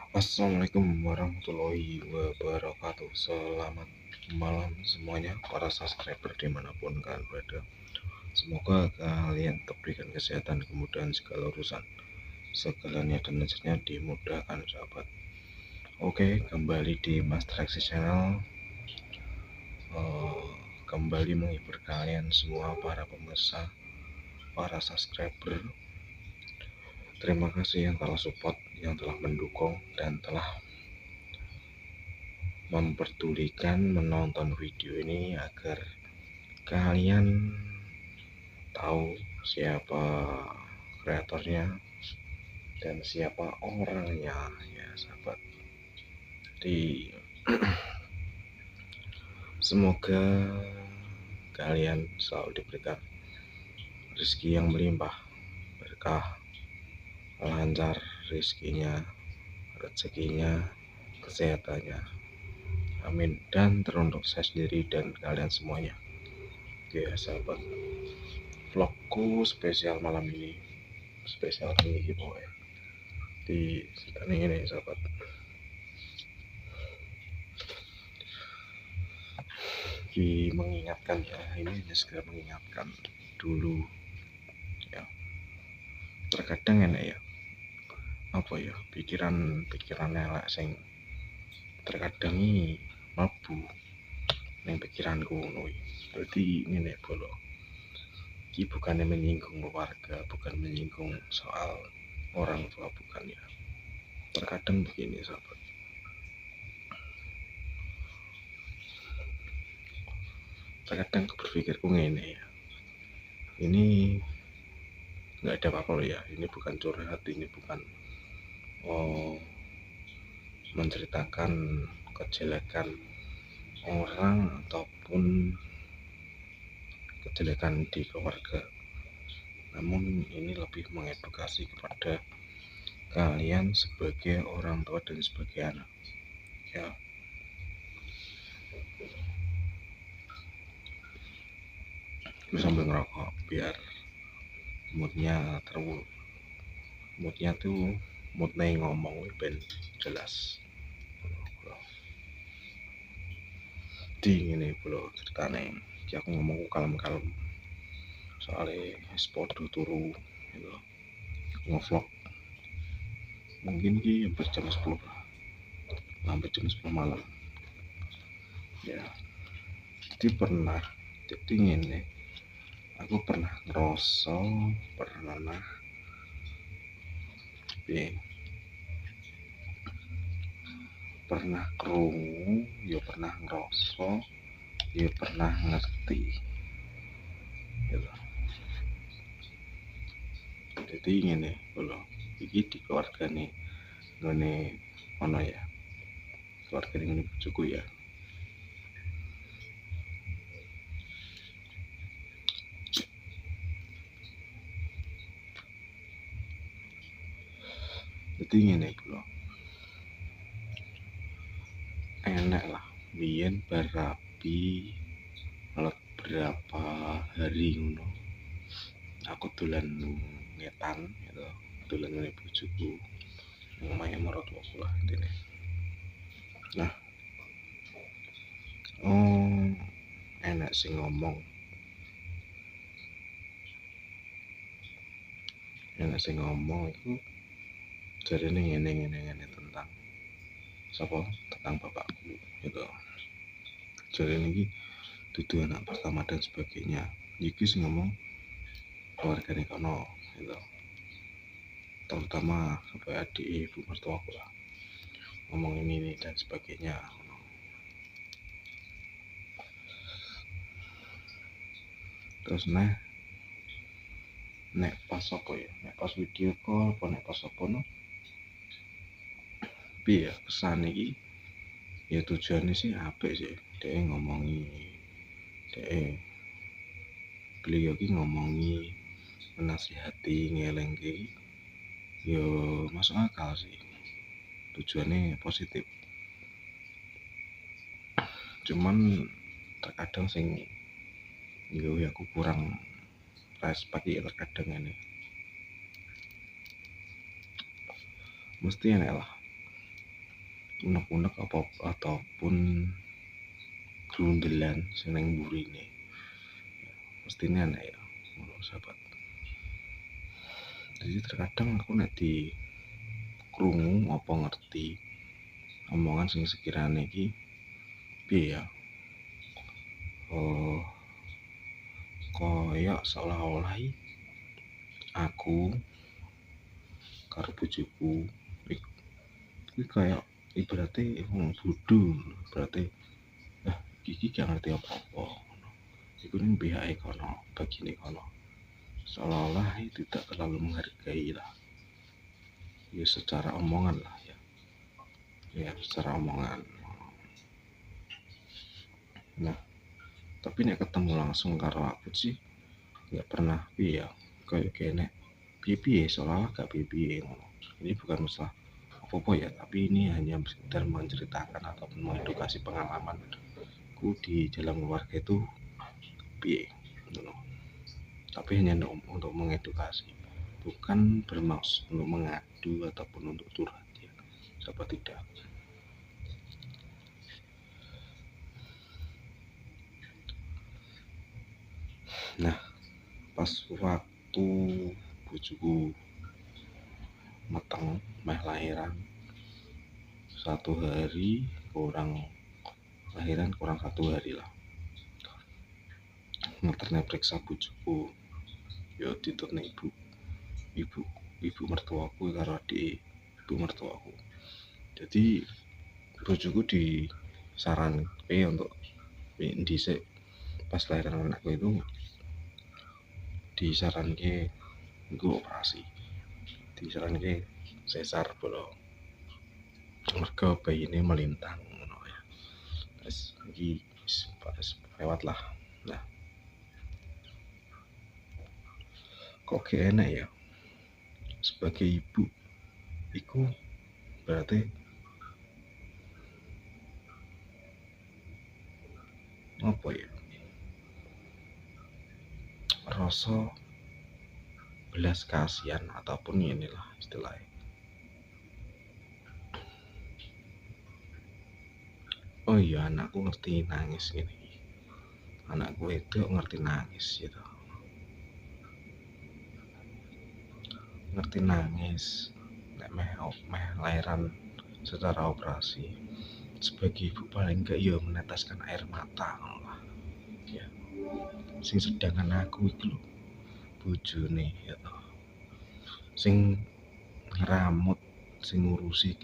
Assalamualaikum warahmatullahi wabarakatuh. Selamat malam semuanya para subscriber dimanapun kalian berada. Semoga kalian diberikan kesehatan, kemudahan segala urusan, segala niat dan rezekinya dimudahkan sahabat. Oke, kembali di Mas Traxi Channel. Kembali menghibur kalian semua para pemirsa, para subscriber. Terima kasih yang telah support, yang telah mendukung, dan telah memperdulikan menonton video ini agar kalian tahu siapa kreatornya dan siapa orangnya ya sahabat. Jadi semoga kalian selalu diberikan rezeki yang melimpah, berkah, lancar rezekinya, rezekinya, kesehatannya, amin. Dan teruntuk saya sendiri dan kalian semuanya. Oke sahabat, vlogku spesial malam ini, spesial tinggi pokoknya di sekitar ini sahabat. Mengingatkan ya, ini hanya segera mengingatkan dulu ya. Terkadang enak ya, apa ya, pikiran elek sing terkadang ini mlebu ning pikiranku ngono iki. Berarti ngene bolo. Iki bukannya menyinggung keluarga, bukan menyinggung soal orang tua, bukan ya. Terkadang begini sahabat, terkadang berpikirku ngene ya, ini nggak ada apa-apa loh ya, ini bukan curhat, ini bukan menceritakan kejelekan orang ataupun kejelekan di keluarga, namun ini lebih mengedukasi kepada kalian sebagai orang tua dan sebagai anak ya. Gue sambil ngerokok biar moodnya ngomong ben jelas. Di ngene bro ceritane, iki aku ngomong kalem-kalem soalnya podo turu gitu, ngevlog mungkin ki hampir jam 10 sampai jam 10 malam ya. Jadi ngene, aku pernah ngerasa, pernah krungu, ya pernah ngerasa, ya pernah ngerti gitu. Jadi ngene lho, iki di keluarga nih ngene ono ya, keluarga ini bojoku ya. Jadi ngene lho, enak lah biyen berapi berapa hari ngono, aku dolan ngetan gitu, dolan ngene bojoku omahe maratuaku lah intine. Nah, enak sing ngomong itu jarine ngene tentang sapa, tentang bapakku gitu. Jarine iki dudu anak pertama dan sebagainya. Iki sing ngomong keluargane kono gitu, terutama sampai adik ibu mertuaku lah ngomong ini dan sebagainya. Terus nek pas apa ya, nek pas video call apa nek pas apa no, piye ya kesan iki ya, tujuannya sih apik sih, dia ngomongi, beliau ki ngomongi, menasihati, ngelengke, yo masuk akal sih, tujuannya positif. Cuman terkadang sing gawe aku kurang respect ya, terkadang ini mesti enak lah unek-unek apa ataupun grundelan sing ning mburine. Mestine enak ya, ngono sahabat. Jadi terkadang aku nek di krungu apa ngerti omongan sing sekirane iki piye ya? Oh, koyo seolah-olah aku karo bojoku iki kaya ibarate wong bodho, berarti iki gak ngerti apa-apa. Iku ning pihake kono, bagine kono. Seolah-olah tidak terlalu menghargai lah. Ya secara omongan lah ya. Ya secara omongan. Nah, tapi nek ketemu langsung karo aku sih nggak pernah ya kayak kene piye seolah gak piye ngono. Ini bukan masalah apa-apa ya, tapi ini hanya sekedar menceritakan ataupun mengedukasi pengalamanku di dalam keluarga itu piye ngono. Tapi hanya untuk mengedukasi, bukan bermaksud untuk mengadu ataupun untuk curhat ya. Siapa tidak. Nah, pas waktu bojoku meteng meh lahiran 1 hari kurang 1 hari lah, ngeterne periksa bojoku ya ditutne ibu mertuaku karo adik ibu mertuaku. Jadi bojoku disaran untuk dhisik pas lahiran anakku itu disaranke nggo operasi, disaranke sesar bolong mergo bayine melintang ngono ya. Terus iki lewat lah. Nah, kok gak enak ya sebagai ibu iku berarti apa ya, rasa belas kasihan ataupun inilah istilahnya. Oh iya, anakku ngerti nangis gini, anakku itu ngerti nangis gitu, ngerti nangis nek meh lahiran secara operasi. Sebagai ibu paling gak ya meneteskan air mata lah ya. Sing sedangkan aku itu lho bojone ya toh, sing ngeramut, sing ngurusi